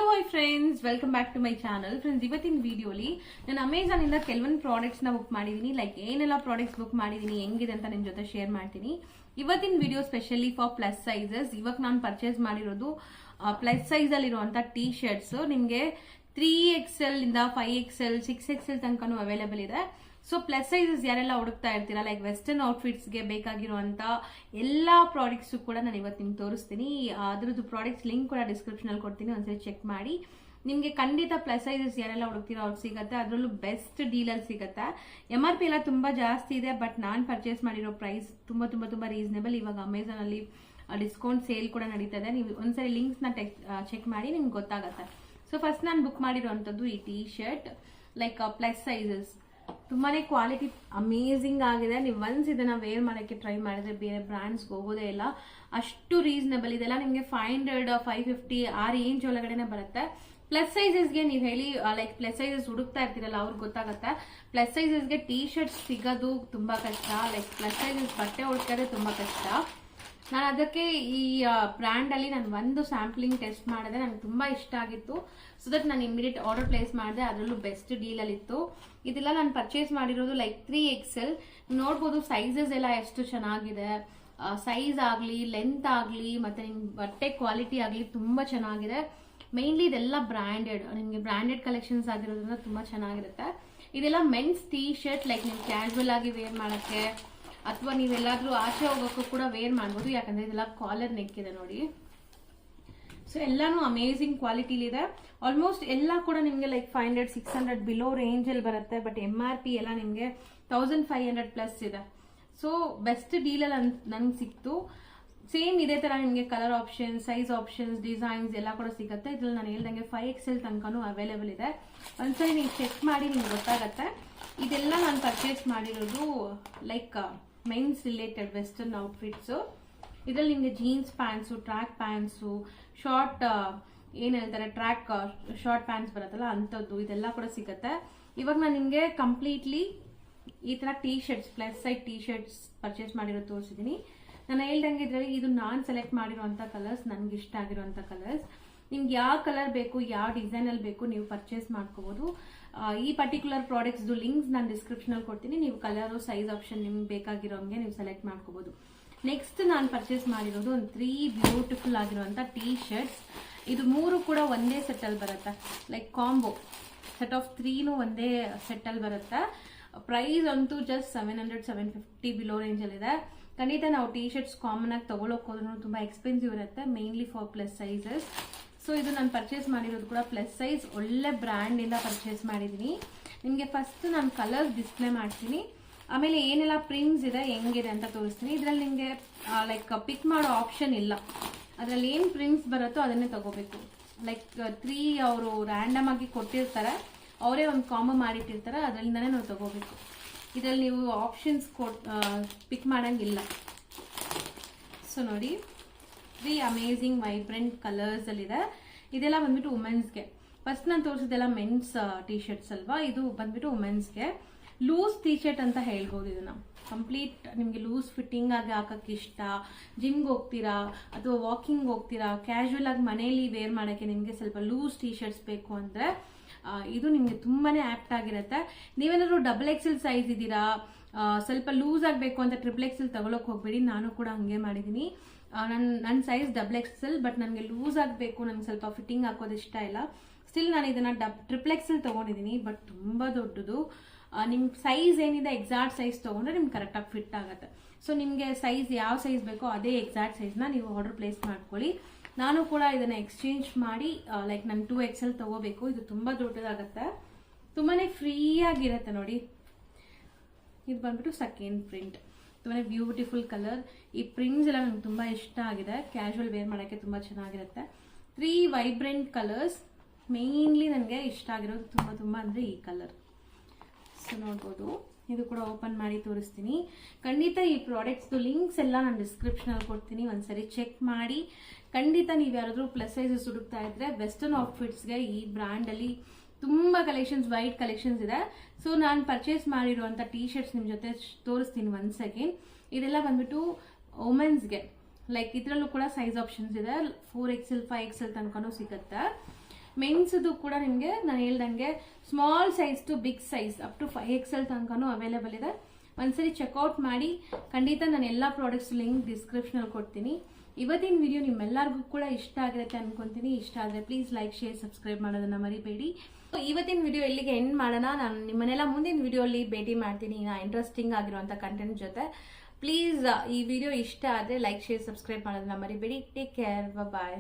Hi friends, welcome back to my channel. Friends, ಇವತ್ತಿನ ವಿಡಿಯೋಲಿ ನಾನು ಅಮೆಜಾನ್ ಇಂದ ಕೆಲವೊಂದು ಪ್ರಾಡಕ್ಟ್ಸ್ ನ ಬುಕ್ ಮಾಡಿದೀನಿ. ಲೈಕ್ ಏನೆಲ್ಲ ಪ್ರಾಡಕ್ಟ್ಸ್ ಬುಕ್ ಮಾಡಿದೀನಿ, ಹೆಂಗಿದೆ ಅಂತ ನಿಮ್ಮ ಜೊತೆ ಶೇರ್ ಮಾಡ್ತೀನಿ. ಇವತ್ತಿನ video specially for plus sizes. ಇವಾಗ ನಾನು ಪರ್ಚೇಸ್ ಮಾಡಿರೋದು ಪ್ಲಸ್ ಸೈಜ್ ಅಲ್ಲಿ ಇರುವಂತ ಟೀ ಶರ್ಟ್ಸ್. ನಿಮಗೆ 3XL ಇಂದ 5XL 6XL ತನಕನೂ ಅವೈಲೇಬಲ್ ಇದೆ. ಸೊ ಪ್ಲಸ್ ಸೈಜಸ್ ಯಾರೆಲ್ಲ ಹುಡುಕ್ತಾ ಇರ್ತೀರಾ, ಲೈಕ್ ವೆಸ್ಟರ್ನ್ ಔಟ್ಫಿಟ್ಸ್ಗೆ ಬೇಕಾಗಿರುವಂತ ಎಲ್ಲಾ ಪ್ರಾಡಕ್ಟ್ಸ್ ಕೂಡ ನಾನು ಇವತ್ತು ನಿಮ್ಗೆ ತೋರಿಸ್ತೀನಿ. ಅದ್ರದ್ದು ಪ್ರಾಡಕ್ಟ್ಸ್ ಲಿಂಕ್ ಕೂಡ ಡಿಸ್ಕ್ರಿಪ್ಷನ್ ಅಲ್ಲಿ ಕೊಡ್ತೀನಿ, ಒಂದ್ಸರಿ ಚೆಕ್ ಮಾಡಿ. ನಿಮ್ಗೆ ಖಂಡಿತ ಪ್ಲಸ್ ಸೈಜಸ್ ಯಾರೆಲ್ಲ ಹುಡುಕ್ತೀರೋ ಅವ್ರಿಗೆ ಸಿಗುತ್ತೆ. ಅದರಲ್ಲೂ ಬೆಸ್ಟ್ ಡೀಲಲ್ಲಿ ಸಿಗುತ್ತೆ. MRP ಎಲ್ಲ ತುಂಬಾ ಜಾಸ್ತಿ ಇದೆ, ಬಟ್ ನಾನು ಪರ್ಚೇಸ್ ಮಾಡಿರೋ ಪ್ರೈಸ್ ತುಂಬಾ ರೀಸನೇಬಲ್. ಇವಾಗ ಅಮೆಜಾನ್ ಅಲ್ಲಿ ಡಿಸ್ಕೌಂಟ್ ಸೇಲ್ ಕೂಡ ನಡೀತಾ ಇದೆ. ನೀವು ಒಂದ್ಸರಿ ಲಿಂಕ್ಸ್ ನ ಚೆಕ್ ಮಾಡಿ ನಿಮ್ಗೆ ಗೊತ್ತಾಗುತ್ತೆ. ಸೊ ಫಸ್ಟ್ ನಾನು ಬುಕ್ ಮಾಡಿರೋಂಥದ್ದು ಈ T shirt, like plus sizes. ತುಂಬಾನೇ ಕ್ವಾಲಿಟಿ ಅಮೇಝಿಂಗ್ ಆಗಿದೆ. ನೀವು ಒನ್ಸ್ ಇದನ್ನ ವೇರ್ ಮಾಡಕ್ಕೆ ಟ್ರೈ ಮಾಡಿದ್ರೆ ಬೇರೆ ಬ್ರಾಂಡ್ಸ್ಗೆ ಹೋಗೋದೇ ಇಲ್ಲ, ಅಷ್ಟು ರೀಸನಬಲ್. ಇದೆಲ್ಲ ನಿಮಗೆ 500 550 ಆ ರೇಂಜ್ ಒಳಗಡೆನೆ ಬರುತ್ತೆ. ಪ್ಲಸ್ ಸೈಜಸ್ಗೆ ನೀವು ಹೇಳಿ, ಲೈಕ್ ಪ್ಲಸ್ ಸೈಜಸ್ ಹುಡುಕ್ತಾ ಇರ್ತೀರಲ್ಲ ಅವ್ರಿಗೆ ಗೊತ್ತಾಗುತ್ತೆ. ಪ್ಲಸ್ ಸೈಜಸ್ಗೆ ಟೀ ಶರ್ಟ್ಸ್ ಸಿಗೋದು ತುಂಬಾ ಕಷ್ಟ, ಲೈಕ್ ಪ್ಲಸ್ ಸೈಜಸ್ ಬಟ್ಟೆ ಹುಡುಕೋದೇ ತುಂಬಾ ಕಷ್ಟ. ನಾನು ಅದಕ್ಕೆ ಈ ಬ್ರ್ಯಾಂಡ್ ಅಲ್ಲಿ ನಾನು ಒಂದು ಸ್ಯಾಂಪ್ಲಿಂಗ್ ಟೆಸ್ಟ್ ಮಾಡಿದೆ, ನನಗೆ ತುಂಬಾ ಇಷ್ಟ ಆಗಿತ್ತು. ಸೊ ದಟ್ ನಾನು ಇಮಿಡಿಯೇಟ್ ಆರ್ಡರ್ ಪ್ಲೇಸ್ ಮಾಡಿದೆ. ಅದರಲ್ಲೂ ಬೆಸ್ಟ್ ಡೀಲ್ ಅಲ್ಲಿ ಇತ್ತು. ಇದೆಲ್ಲ ನಾನು ಪರ್ಚೇಸ್ ಮಾಡಿರೋದು ಲೈಕ್ 3XL. ನೋಡ್ಬೋದು ಸೈಜಸ್ ಎಲ್ಲ ಎಷ್ಟು ಚೆನ್ನಾಗಿದೆ. ಸೈಜ್ ಆಗ್ಲಿ, ಲೆಂತ್ ಆಗ್ಲಿ, ಮತ್ತೆ ನಿಮ್ಗೆ ಬಟ್ಟೆ ಕ್ವಾಲಿಟಿ ಆಗ್ಲಿ ತುಂಬಾ ಚೆನ್ನಾಗಿದೆ. ಮೇನ್ಲಿ ಇದೆಲ್ಲ ಬ್ರಾಂಡೆಡ್, ನಿಮ್ಗೆ ಬ್ರಾಂಡೆಡ್ ಕಲೆಕ್ಷನ್ಸ್ ಆಗಿರೋದ್ರಿಂದ ತುಂಬಾ ಚೆನ್ನಾಗಿರುತ್ತೆ. ಇದೆಲ್ಲ ಮೆನ್ಸ್ ಟೀ ಶರ್ಟ್, ಲೈಕ್ ನೀವು ಕ್ಯಾಶುವಲ್ ಆಗಿ ವೇರ್ ಮಾಡಕ್ಕೆ ಅಥವಾ ನೀವೆಲ್ಲಾದ್ರೂ ಆಚೆ ಹೋಗೋಕ್ಕೂ ಕೂಡ ವೇರ್ ಮಾಡ್ಬೋದು. ಯಾಕಂದ್ರೆ ಇದೆಲ್ಲ ಕಾಲರ್ ನೆಕ್ ಇದೆ ನೋಡಿ. ಸೊ ಎಲ್ಲಾನು ಅಮೇಝಿಂಗ್ ಕ್ವಾಲಿಟಿಲಿದೆ. ಆಲ್ಮೋಸ್ಟ್ ಎಲ್ಲ ಕೂಡ ನಿಮ್ಗೆ ಲೈಕ್ 500 600 ಬಿಲೋ ರೇಂಜ್ ಅಲ್ಲಿ ಬರುತ್ತೆ. ಬಟ್ MRP ಎಲ್ಲ ನಿಮ್ಗೆ 1500 ಪ್ಲಸ್ ಇದೆ. ಸೊ ಬೆಸ್ಟ್ ಡೀಲ್ ಅಲ್ಲಿ ನನ್ಗೆ ಸಿಕ್ತು. ಸೇಮ್ ಇದೇ ತರ ನಿಮ್ಗೆ colour options, size options, designs ಎಲ್ಲ ಕೂಡ ಸಿಗುತ್ತೆ. ಇದ್ರಲ್ಲಿ ನಾನು ಹೇಳ್ದಂಗೆ 5XL ತನಕನೂ ಅವೈಲೇಬಲ್ ಇದೆ. ಒಂದ್ಸರಿ ನೀವು ಚೆಕ್ ಮಾಡಿ ನಿಮ್ಗೆ ಗೊತ್ತಾಗತ್ತೆ. ಇದೆಲ್ಲ ನಾನು ಪರ್ಚೇಸ್ ಮಾಡಿರೋದು like men's related western outfits. ಇದರಲ್ಲಿ ನಿಮ್ಗೆ jeans pants, track pants, short ಏನ್ ಹೇಳ್ತಾರೆ ಟ್ರ್ಯಾಕ್ ಶಾರ್ಟ್ ಪ್ಯಾಂಟ್ಸ್ ಬರುತ್ತಲ್ಲ ಅಂತದ್ದು, ಇದೆಲ್ಲ ಕೂಡ ಸಿಗುತ್ತೆ. ಇವಾಗ ನಾನು ನಿಮ್ಗೆ ಕಂಪ್ಲೀಟ್ಲಿ ಈ ತರ T shirts, plus side T shirts purchase ಮಾಡಿರೋದು ತೋರಿಸಿದೀನಿ. ನಾನು ಹೇಳ್ದಂಗೆ ಇದ್ರಲ್ಲಿ ಇದು ನಾನು ಸೆಲೆಕ್ಟ್ ಮಾಡಿರುವಂತ ಕಲರ್ಸ್, ನನ್ಗೆ ಇಷ್ಟ ಆಗಿರುವಂತ ಕಲರ್ಸ್. ನಿಮ್ಗೆ ಯಾವ ಕಲರ್ ಬೇಕು, ಯಾವ ಡಿಸೈನ್ ಅಲ್ಲಿ ಬೇಕು ನೀವು ಪರ್ಚೇಸ್ ಮಾಡ್ಕೋಬಹುದು. ಈ ಪರ್ಟಿಕ್ಯುಲರ್ ಪ್ರಾಡಕ್ಟ್ಸ್ ಲಿಂಕ್ಸ್ ನಾನು ಡಿಸ್ಕ್ರಿಪ್ಷನ್ ಅಲ್ಲಿ ಕೊಡ್ತೀನಿ. ನೀವು ಕಲರ್, ಸೈಜ್ ಆಪ್ಷನ್ ನಿಮ್ಗೆ ಬೇಕಾಗಿರೋಂಗೆ ನೀವು ಸೆಲೆಕ್ಟ್ ಮಾಡ್ಕೋಬಹುದು. ನೆಕ್ಸ್ಟ್ ನಾನು ಪರ್ಚೇಸ್ ಮಾಡಿರೋದು ಒಂದು 3 ಬ್ಯೂಟಿಫುಲ್ ಆಗಿರುವಂತ ಟೀ ಶರ್ಟ್ಸ್. ಇದು 3 ಕೂಡ ಒಂದೇ ಸೆಟ್ ಅಲ್ಲಿ ಬರುತ್ತೆ, ಲೈಕ್ ಕಾಂಬೋ ಸೆಟ್ ಆಫ್ 3 ಒಂದೇ ಸೆಟ್ ಅಲ್ಲಿ ಬರುತ್ತೆ. ಪ್ರೈಸ್ ಅಂತೂ ಜಸ್ಟ್ 700 750 ಬಿಲೋ ರೇಂಜ್ ಅಲ್ಲಿ ಇದೆ. ಖಂಡಿತ ನಾವು ಟೀ ಶರ್ಟ್ಸ್ ಕಾಮನ್ ಆಗಿ ತಗೊಳಕ್ ಹೋದ್ರೂ ತುಂಬಾ ಎಕ್ಸ್ಪೆನ್ಸಿವ್ ಇರುತ್ತೆ, mainly for plus sizes. So ಇದು ನಾನು ಪರ್ಚೇಸ್ ಮಾಡಿರೋದು ಕೂಡ ಪ್ಲಸ್ ಸೈಜ್, ಒಳ್ಳೆ ಬ್ರ್ಯಾಂಡ್ ಇಂದ ಪರ್ಚೇಸ್ ಮಾಡಿದೀನಿ. ನಿಮ್ಗೆ ಫಸ್ಟ್ ನಾನು ಕಲರ್ಸ್ ಡಿಸ್ಪ್ಲೇ ಮಾಡ್ತೀನಿ, ಆಮೇಲೆ ಏನೆಲ್ಲ ಪ್ರಿಂಟ್ಸ್ ಇದೆ, ಹೆಂಗಿದೆ ಅಂತ ತೋರಿಸ್ತೀನಿ. ಇದ್ರಲ್ಲಿ ನಿಮ್ಗೆ ಲೈಕ್ ಪಿಕ್ ಮಾಡೋ ಆಪ್ಷನ್ ಇಲ್ಲ. ಅದ್ರಲ್ಲಿ ಏನ್ ಪ್ರಿಂಟ್ಸ್ ಬರುತ್ತೋ ಅದನ್ನೇ ತಗೋಬೇಕು. ಲೈಕ್ 3 ಅವರು ರ್ಯಾಂಡಮ್ ಆಗಿ ಕೊಟ್ಟಿರ್ತಾರೆ, ಅವರೇ ಒಂದು ಕಾಂಬೋ ಮಾಡಿಟ್ಟಿರ್ತಾರೆ, ಅದರಿಂದನೇ ನಾವು ತಗೋಬೇಕು. ಇದ್ರಲ್ಲಿ ನೀವು ಆಪ್ಷನ್ಸ್ ಪಿಕ್ ಮಾಡಂಗಿಲ್ಲ. ಸೊ ನೋಡಿ, 3 ಅಮೇಝಿಂಗ್ ವೈಬ್ರೆಂಟ್ ಕಲರ್ಸ್ ಅಲ್ಲಿ ಇದೆ. ಇದೆಲ್ಲ ಬಂದ್ಬಿಟ್ಟು ವುಮೆನ್ಸ್ಗೆ. ಫಸ್ಟ್ ನಾನು ತೋರಿಸಿದೆಲ್ಲ ಮೆನ್ಸ್ ಟೀ ಶರ್ಟ್ಸ್ ಅಲ್ವಾ, ಇದು ಬಂದ್ಬಿಟ್ಟು ವುಮೆನ್ಸ್ಗೆ. ಲೂಸ್ ಟೀ ಶರ್ಟ್ ಅಂತ ಹೇಳ್ಬೋದು ಇದನ್ನ. ಕಂಪ್ಲೀಟ್ ನಿಮ್ಗೆ ಲೂಸ್ ಫಿಟ್ಟಿಂಗ್ ಆಗಿ ಹಾಕಕ್ಕೆ ಇಷ್ಟ, ಜಿಮ್ಗೆ ಹೋಗ್ತೀರಾ ಅಥವಾ ವಾಕಿಂಗ್ ಹೋಗ್ತೀರಾ, ಕ್ಯಾಶುವಲ್ ಆಗಿ ಮನೆಯಲ್ಲಿ ವೇರ್ ಮಾಡಕ್ಕೆ ನಿಮ್ಗೆ ಸ್ವಲ್ಪ ಲೂಸ್ ಟೀ ಶರ್ಟ್ಸ್ ಬೇಕು ಅಂದ್ರೆ ಇದು ನಿಮ್ಗೆ ತುಂಬಾನೇ ಆಪ್ಟ್ ಆಗಿರುತ್ತೆ. ನೀವೇನಾದ್ರು XXL ಸೈಜ್ ಇದ್ದೀರಾ, ಸ್ವಲ್ಪ ಲೂಸ್ ಆಗಬೇಕು ಅಂತ XXL ತಗೊಳಕ್ ಹೋಗ್ಬೇಡಿ. ನಾನು ಕೂಡ ಹಂಗೆ ಮಾಡಿದೀನಿ. ನನ್ನ ಸೈಜ್ XXL, ಬಟ್ ನನಗೆ ಲೂಸ್ ಆಗಬೇಕು, ನನಗೆ ಸ್ವಲ್ಪ ಫಿಟ್ಟಿಂಗ್ ಹಾಕೋದು ಇಷ್ಟ ಇಲ್ಲ. ಸ್ಟಿಲ್ ನಾನು ಇದನ್ನ XXL ತಗೊಂಡಿದ್ದೀನಿ, ಬಟ್ ತುಂಬಾ ದೊಡ್ಡದು. ನಿಮ್ ಸೈಜ್ ಏನಿದೆ ಎಕ್ಸಾಕ್ಟ್ ಸೈಜ್ ತಗೊಂಡ್ರೆ ನಿಮ್ಗೆ ಕರೆಕ್ಟ್ ಆಗಿ ಫಿಟ್ ಆಗುತ್ತೆ. ಸೊ ನಿಮ್ಗೆ ಸೈಜ್ ಯಾವ ಸೈಜ್ ಬೇಕೋ ಅದೇ ಎಕ್ಸಾಕ್ಟ್ ಸೈಜ್ ನ ನೀವು ಆರ್ಡರ್ ಪ್ಲೇಸ್ ಮಾಡ್ಕೊಳ್ಳಿ. ನಾನು ಕೂಡ ಇದನ್ನ ಎಕ್ಸ್ಚೇಂಜ್ ಮಾಡಿ ಲೈಕ್ ನಾನು 2XL ತಗೋಬೇಕು. ಇದು ತುಂಬಾ ದೊಡ್ಡದಾಗತ್ತೆ, ತುಂಬಾನೇ ಫ್ರೀ ಆಗಿರತ್ತೆ ನೋಡಿ. ಇದು ಬಂದ್ಬಿಟ್ಟು ಸೆಕೆಂಡ್ ಪ್ರಿಂಟ್, ತುಂಬಾನೇ ಬ್ಯೂಟಿಫುಲ್ ಕಲರ್. ಈ ಪ್ರಿಂಟ್ಸ್ ಎಲ್ಲ ನಂಗೆ ತುಂಬಾ ಇಷ್ಟ ಆಗಿದೆ, ಕ್ಯಾಶುವಲ್ ವೇರ್ ಮಾಡಕ್ಕೆ ತುಂಬಾ ಚೆನ್ನಾಗಿರುತ್ತೆ. 3 ವೈಬ್ರೆಂಟ್ ಕಲರ್ಸ್. ಮೇನ್ಲಿ ನನಗೆ ಇಷ್ಟ ಆಗಿರೋದು ತುಂಬಾ ಅಂದ್ರೆ ಈ ಕಲರ್. ಸೊ ನೋಡ್ಬೋದು, ಇದು ಕೂಡ ಓಪನ್ ಮಾಡಿ ತೋರಿಸ್ತೀನಿ. ಖಂಡಿತ ಈ ಪ್ರಾಡಕ್ಟ್ಸ್ ಲಿಂಕ್ಸ್ ಎಲ್ಲ ನಾನು ಡಿಸ್ಕ್ರಿಪ್ಷನ್ ಅಲ್ಲಿ ಕೊಡ್ತೀನಿ, ಒಂದ್ಸರಿ ಚೆಕ್ ಮಾಡಿ. ಖಂಡಿತ ನೀವು ಯಾರಾದ್ರೂ ಪ್ಲಸ್ ಸೈಜಸ್ ಹುಡುಕ್ತಾ ಇದ್ರೆ ವೆಸ್ಟರ್ನ್ ಔಟ್ಫಿಟ್ಸ್ಗೆ ಈ ಬ್ರ್ಯಾಂಡ್ ಅಲ್ಲಿ ತುಂಬಾ ಕಲೆಕ್ಷನ್ಸ್, ವೈಡ್ ಕಲೆಕ್ಷನ್ಸ್ ಇದೆ. ಸೊ ನಾನು ಪರ್ಚೇಸ್ ಮಾಡಿರುವಂತ ಟೀ ಶರ್ಟ್ಸ್ ನಿಮ್ ಜೊತೆ ತೋರಿಸ್ತೀನಿ ಒಂದ್ ಸೆಕೆಂಡ್. ಇದೆಲ್ಲ ಬಂದ್ಬಿಟ್ಟು ವುಮೆನ್ಸ್ಗೆ, ಲೈಕ್ ಇದ್ರಲ್ಲೂ ಕೂಡ ಸೈಜ್ ಆಪ್ಷನ್ಸ್ ಇದೆ. 4XL 5XL ತನಕನೂ ಸಿಗುತ್ತೆ. ಮೆನ್ಸ್ದು ಕೂಡ ನಿಮಗೆ ನಾನು ಹೇಳ್ದಂಗೆ small size to big size up to 5XL ತನಕನೂ ಅವೈಲೇಬಲ್ ಇದೆ. ಒಂದ್ಸರಿ ಚೆಕ್ಔಟ್ ಮಾಡಿ. ಖಂಡಿತ ನಾನು ಎಲ್ಲ ಪ್ರಾಡಕ್ಟ್ಸ್ ಲಿಂಕ್ ಡಿಸ್ಕ್ರಿಪ್ಷನ್ ಅಲ್ಲಿ ಕೊಡ್ತೀನಿ. ಇವತ್ತಿನ ವಿಡಿಯೋ ನಿಮ್ಮೆಲ್ಲರಿಗೂ ಕೂಡ ಇಷ್ಟ ಆಗಿರುತ್ತೆ ಅನ್ಕೊಂತೀನಿ. ಇಷ್ಟ ಆದರೆ ಪ್ಲೀಸ್ ಲೈಕ್, ಶೇರ್, ಸಬ್ಸ್ಕ್ರೈಬ್ ಮಾಡೋದನ್ನ ಮರಿಬೇಡಿ. ಇವತ್ತಿನ ವಿಡಿಯೋ ಎಲ್ಲಿಗೆ ಎಂಡ್ ಮಾಡೋಣ. ನಾನು ನಿಮ್ಮನ್ನೆಲ್ಲ ಮುಂದಿನ ವಿಡಿಯೋಲಿ ಭೇಟಿ ಮಾಡ್ತೀನಿ ಇಂಟ್ರೆಸ್ಟಿಂಗ್ ಆಗಿರುವಂಥ ಕಂಟೆಂಟ್ ಜೊತೆ. ಪ್ಲೀಸ್ ಈ ವಿಡಿಯೋ ಇಷ್ಟ ಆದರೆ ಲೈಕ್, ಶೇರ್, ಸಬ್ಸ್ಕ್ರೈಬ್ ಮಾಡೋದನ್ನ ಮರಿಬೇಡಿ. ಟೇಕ್ ಕೇರ್, ಬಾಯ್.